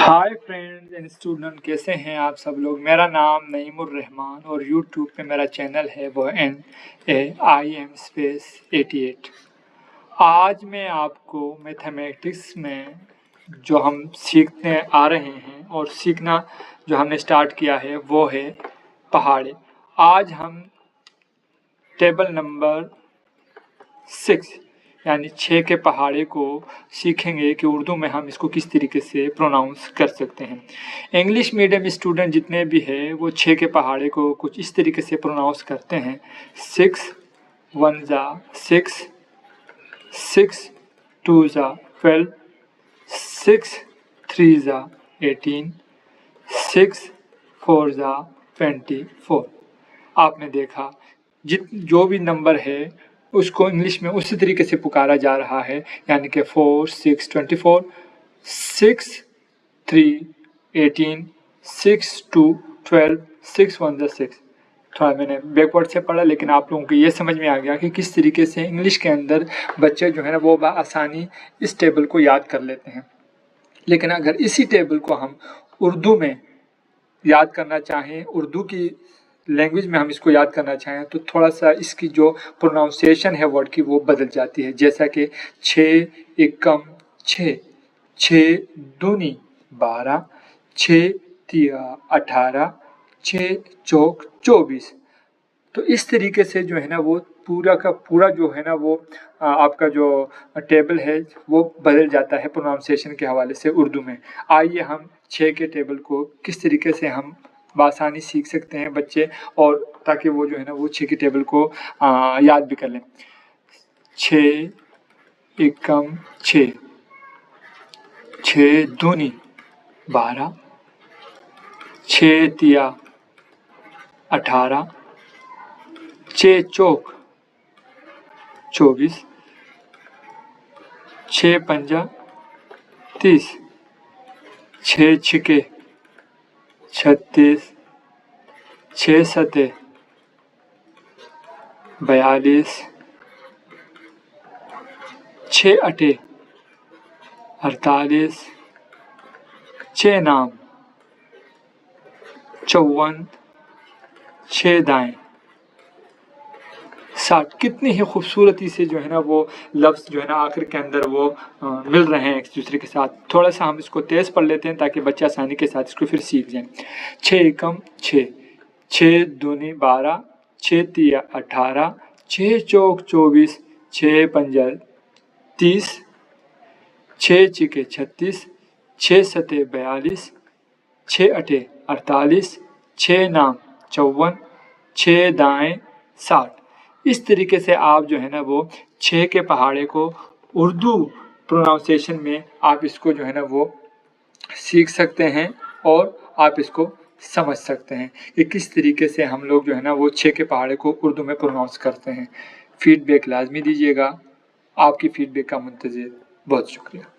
Hi friends and student, कैसे हैं आप सब लोग। मेरा नाम नईमुर रहमान और यूट्यूब पे मेरा चैनल है वो NAIM_88। आज मैं आपको मैथमेटिक्स में जो हम सीखने आ रहे हैं और सीखना जो हमने स्टार्ट किया है वो है पहाड़े। आज हम टेबल नंबर 6 यानी 6 के पहाड़े को सीखेंगे कि उर्दू में हम इसको किस तरीके से प्रोनाउंस कर सकते हैं। इंग्लिश मीडियम स्टूडेंट जितने भी हैं वो 6 के पहाड़े को कुछ इस तरीके से प्रोनाउंस करते हैं। 6 1 ज़ा 6, 6 2 ज़ा 12, 6 3 ज़ा 18, 6 4 ज़ा 24। आपने देखा जो भी नंबर है उसको इंग्लिश में उसी तरीके से पुकारा जा रहा है, यानी कि 4 6 24, 6 3 18, 6 2 12, 6 1 6। थोड़ा मैंने बैकवर्ड से पढ़ा, लेकिन आप लोगों को ये समझ में आ गया कि किस तरीके से इंग्लिश के अंदर बच्चे जो है ना वो आसानी इस टेबल को याद कर लेते हैं। लेकिन अगर इसी टेबल को हम उर्दू में याद करना चाहें, उर्दू की लैंग्वेज में हम इसको याद करना चाहें, तो थोड़ा सा इसकी जो प्रोनाउंसिएशन है वर्ड की वो बदल जाती है। जैसा कि 6 एकम 6, 6 दूनी 12, 6 तिया 18, 6 चौक 24। तो इस तरीके से जो है ना वो पूरा का पूरा जो है ना वो आपका जो टेबल है वो बदल जाता है प्रोनाउंसिएशन के हवाले से उर्दू में। आइए हम 6 के टेबल को किस तरीके से हम बआसानी सीख सकते हैं बच्चे, और ताकि वो जो है ना वो 6 के टेबल को याद भी कर लें। 6 एकम 6, 6 दूनी 12, 6 तिया 18, 6 चौक 24, 6 पंजा 30, 6 छिके 36, 6 सते 42, 6 अटे 48, 6 नाम 54, 6 दाएं 60। कितनी ही खूबसूरती से जो है ना वो लफ्ज़ जो है ना आखिर के अंदर वो मिल रहे हैं एक दूसरे के साथ। थोड़ा सा हम इसको तेज़ पढ़ लेते हैं ताकि बच्चे आसानी के साथ इसको फिर सीख जाएं। 6 एकम 6, 6 दूनी 12, 6 तिया 18, 6 चौक 24, 6 पंजा 30, 6 चिके 36, 6 सते 42, 6 अटे 48, 6 नाम 54, 6 दाएं 60। इस तरीके से आप जो है ना वो 6 के पहाड़े को उर्दू प्रोनाउंसिएशन में आप इसको जो है ना वो सीख सकते हैं और आप इसको समझ सकते हैं कि किस तरीके से हम लोग जो है ना वो 6 के पहाड़े को उर्दू में प्रोनाउंस करते हैं। फीडबैक लाजमी दीजिएगा। आपकी फीडबैक का मुंतज़िर। बहुत शुक्रिया।